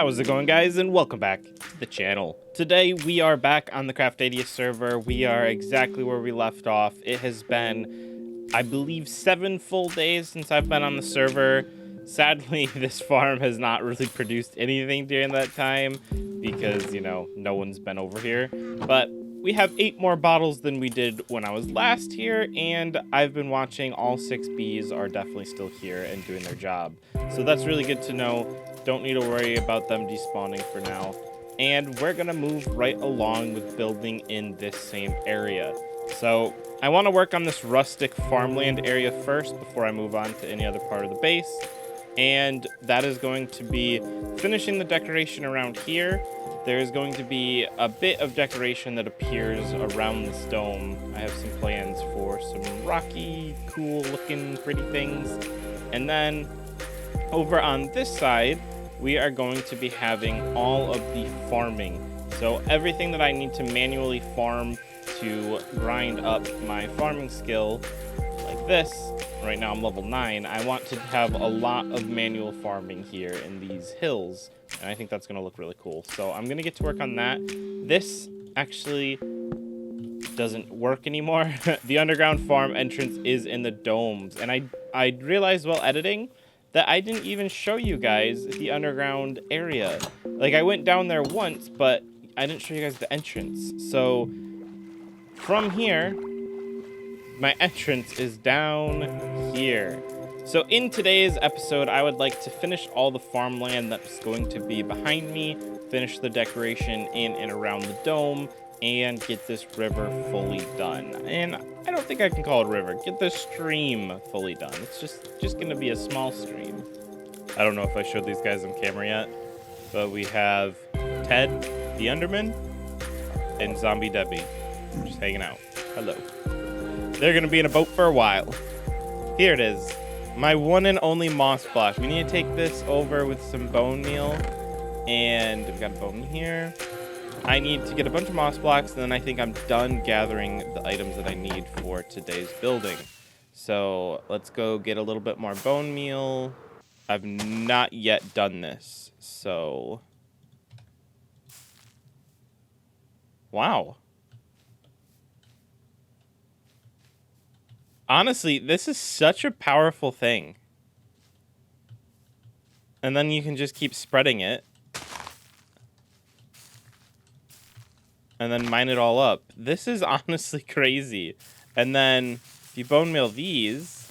How's it going, guys, and welcome back to the channel. Today we are back on the Craftadia server. We are exactly where we left off. It has been, I believe, 7 full days since I've been on the server. Sadly, this farm has not really produced anything during that time because, you know, no one's been over here. But we have 8 more bottles than we did when I was last here, and I've been watching all 6 bees are definitely still here and doing their job. So that's really good to know. Don't need to worry about them despawning for now. And we're gonna move right along with building in this same area. So I want to work on this rustic farmland area first before I move on to any other part of the base. And that is going to be finishing the decoration around here. There's going to be a bit of decoration that appears around this dome. I have some plans for some rocky, cool looking, pretty things. And then over on this side, we are going to be having all of the farming. So everything that I need to manually farm to grind up my farming skill, like this. Right now I'm level 9. I want to have a lot of manual farming here in these hills, and I think that's going to look really cool. So I'm going to get to work on that. This actually doesn't work anymore. The underground farm entrance is in the domes, and I realized while editing that I didn't even show you guys the underground area. Like, I went down there once, but I didn't show you guys the entrance. So from here, my entrance is down here. So in today's episode, I would like to finish all the farmland that's going to be behind me, finish the decoration in and around the dome, and get this river fully done. And I don't think I can call it a river. Get this stream fully done. It's just gonna be a small stream. I don't know if I showed these guys on camera yet, but we have Ted, the Enderman, and Zombie Debbie just hanging out. Hello. They're gonna be in a boat for a while. Here it is. My one and only moss block. We need to take this over with some bone meal. And we've got a bone here. I need to get a bunch of moss blocks, and then I think I'm done gathering the items that I need for today's building. So let's go get a little bit more bone meal. I've not yet done this, so... Wow. Honestly, this is such a powerful thing. And then you can just keep spreading it. And then mine it all up. This is honestly crazy. And then if you bone meal these,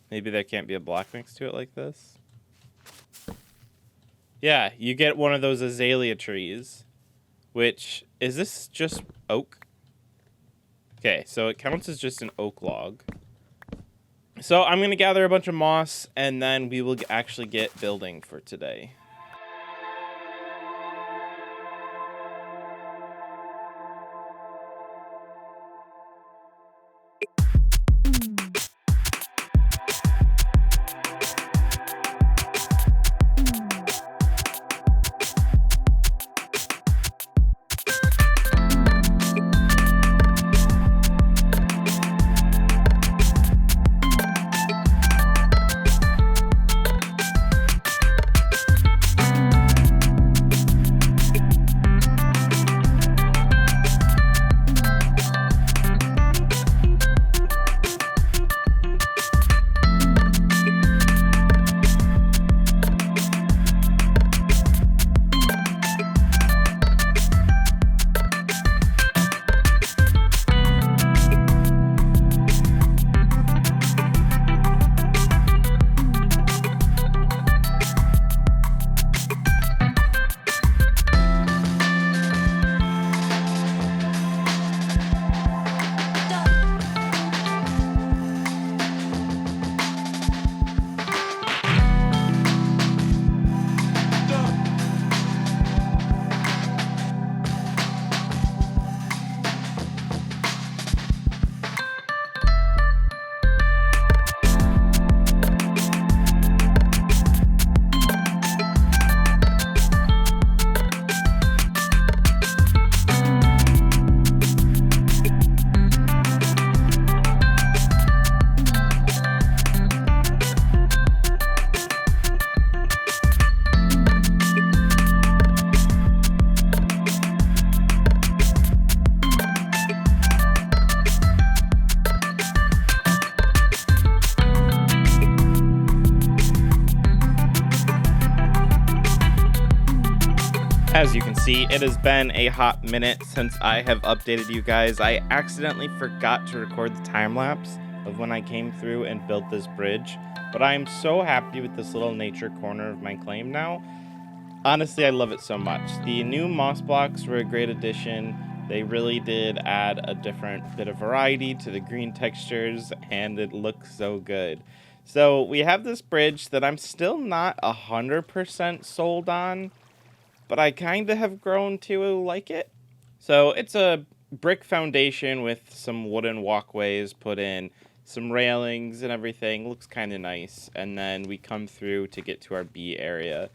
maybe there can't be a block next to it like this. Yeah, you get one of those azalea trees. Which, is this just oak? Okay, so it counts as just an oak log. So I'm going to gather a bunch of moss, and then we will actually get building for today. As you can see, it has been a hot minute since I have updated you guys. I accidentally forgot to record the time lapse of when I came through and built this bridge, but I am so happy with this little nature corner of my claim now. Honestly, I love it so much. The new moss blocks were a great addition. They really did add a different bit of variety to the green textures, and it looks so good. So we have this bridge that I'm still not 100% sold on, but I kind of have grown to like it. So it's a brick foundation with some wooden walkways put in, some railings and everything. Looks kind of nice. And then we come through to get to our B area.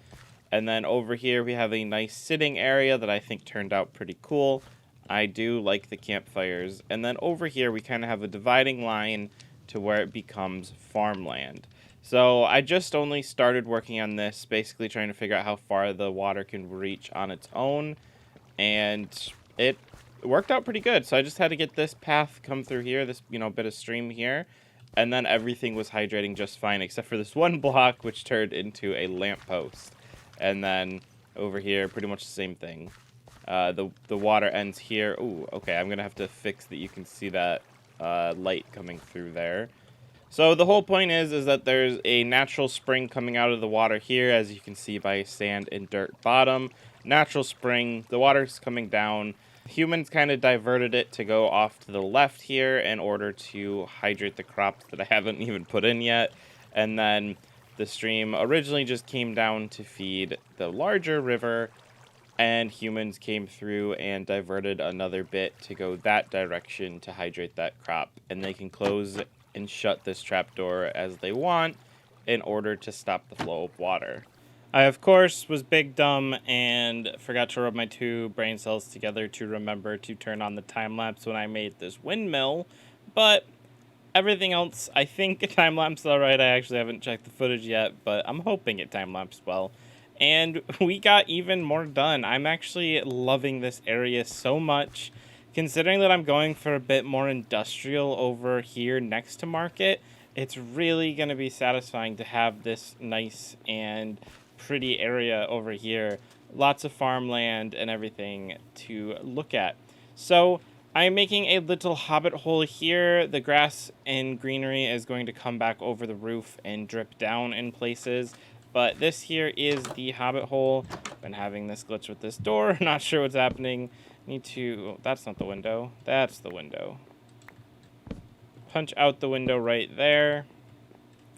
And then over here we have a nice sitting area that I think turned out pretty cool. I do like the campfires. And then over here we kind of have a dividing line to where it becomes farmland. So I just only started working on this, basically trying to figure out how far the water can reach on its own. And it worked out pretty good. So I just had to get this path come through here, this, bit of stream here. And then everything was hydrating just fine, except for this one block, which turned into a lamppost. And then over here, pretty much the same thing. The water ends here. Ooh, okay, I'm going to have to fix that you can see that light coming through there. So the whole point is that there's a natural spring coming out of the water here, as you can see by sand and dirt bottom. Natural spring, the water's coming down. Humans kind of diverted it to go off to the left here in order to hydrate the crops that I haven't even put in yet. And then the stream originally just came down to feed the larger river, and humans came through and diverted another bit to go that direction to hydrate that crop. And they can close and shut this trapdoor as they want in order to stop the flow of water. I, of course, was big dumb and forgot to rub my two brain cells together to remember to turn on the time-lapse when I made this windmill, but everything else, I think it time-lapsed all right. I actually haven't checked the footage yet, but I'm hoping it time-lapsed well. And we got even more done. I'm actually loving this area so much. Considering that I'm going for a bit more industrial over here next to market, it's really going to be satisfying to have this nice and pretty area over here. Lots of farmland and everything to look at. So I'm making a little hobbit hole here. The grass and greenery is going to come back over the roof and drip down in places. But this here is the hobbit hole. Been having this glitch with this door. Not sure what's happening. Need to... that's not the window. That's the window. Punch out the window right there.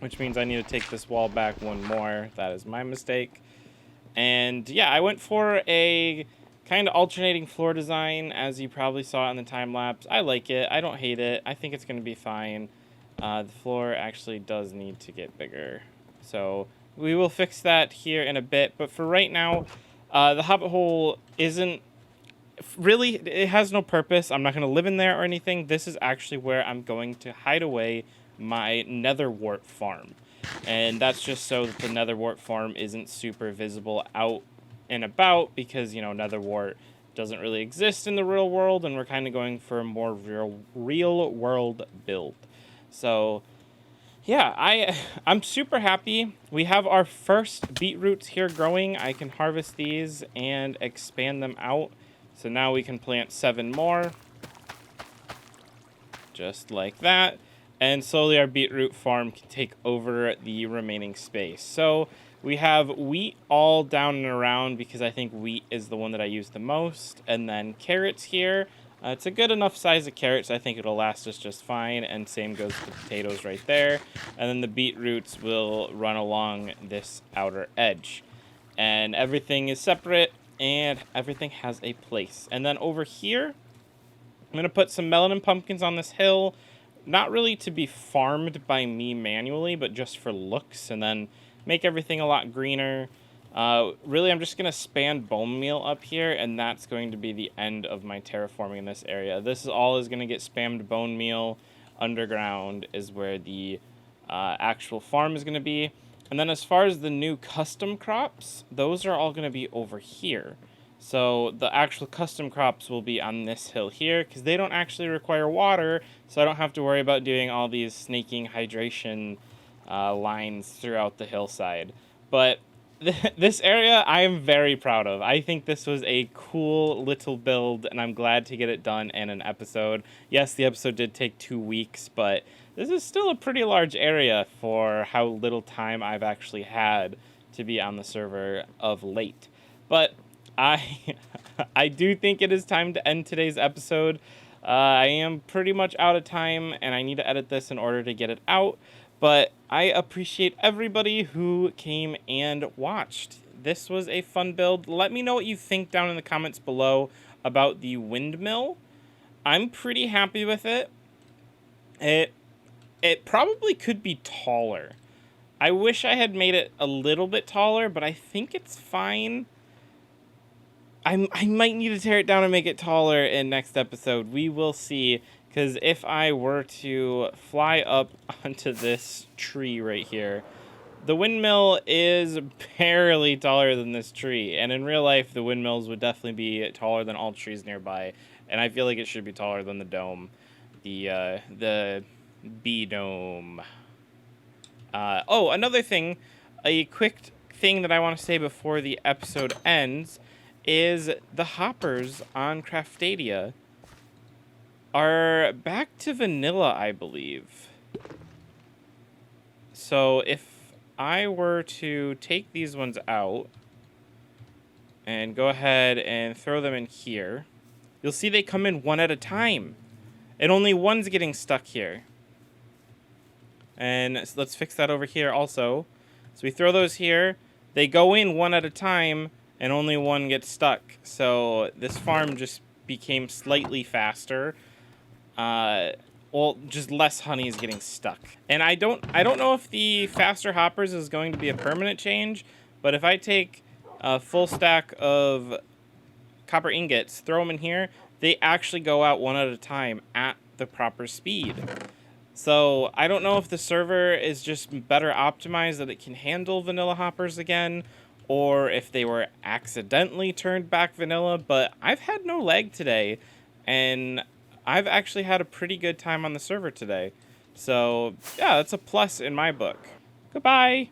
Which means I need to take this wall back one more. That is my mistake. And yeah, I went for a kind of alternating floor design, as you probably saw in the time-lapse. I like it. I don't hate it. I think it's going to be fine. The floor actually does need to get bigger. So we will fix that here in a bit. But for right now, the hobbit hole isn't... really, it has no purpose. I'm not going to live in there or anything. This is actually where I'm going to hide away my netherwort farm. And that's just so that the netherwort farm isn't super visible out and about, because, netherwort doesn't really exist in the real world, and we're kind of going for a more real world build. So yeah, I'm super happy. We have our first beetroots here growing. I can harvest these and expand them out. So now we can plant 7 more. Just like that. And slowly our beetroot farm can take over the remaining space. So we have wheat all down and around, because I think wheat is the one that I use the most. And then carrots here. It's a good enough size of carrots. I think it'll last us just fine. And same goes with the potatoes right there. And then the beetroots will run along this outer edge. And everything is separate, and everything has a place. And then over here, I'm going to put some melon and pumpkins on this hill. Not really to be farmed by me manually, but just for looks, and then make everything a lot greener. Really, I'm just going to span bone meal up here, and that's going to be the end of my terraforming in this area. This is all is going to get spammed bone meal. Underground is where the actual farm is going to be. And then as far as the new custom crops, those are all going to be over here. So the actual custom crops will be on this hill here, because they don't actually require water, so I don't have to worry about doing all these snaking hydration lines throughout the hillside. But This area I am very proud of. I think this was a cool little build, and I'm glad to get it done in an episode. Yes, the episode did take 2 weeks, but this is still a pretty large area for how little time I've actually had to be on the server of late. But I I do think it is time to end today's episode. I am pretty much out of time, and I need to edit this in order to get it out. But I appreciate everybody who came and watched. This was a fun build. Let me know what you think down in the comments below about the windmill. I'm pretty happy with it. It probably could be taller. I wish I had made it a little bit taller, but I think it's fine. I might need to tear it down and make it taller in next episode. We will see. Because if I were to fly up onto this tree right here, the windmill is barely taller than this tree. And in real life, the windmills would definitely be taller than all trees nearby. And I feel like it should be taller than the dome. The bee dome. Oh, another thing. A quick thing that I want to say before the episode ends is the hoppers on Craftadia are back to vanilla, I believe. So if I were to take these ones out and go ahead and throw them in here, you'll see they come in one at a time. And only one's getting stuck here. And so let's fix that over here also. So we throw those here. They go in one at a time, and only one gets stuck. So this farm just became slightly faster. Well, just less honey is getting stuck. And I don't know if the faster hoppers is going to be a permanent change, but if I take a full stack of copper ingots, throw them in here, they actually go out one at a time at the proper speed. So I don't know if the server is just better optimized that it can handle vanilla hoppers again, or if they were accidentally turned back vanilla, but I've had no lag today, and I've actually had a pretty good time on the server today. So, yeah, that's a plus in my book. Goodbye!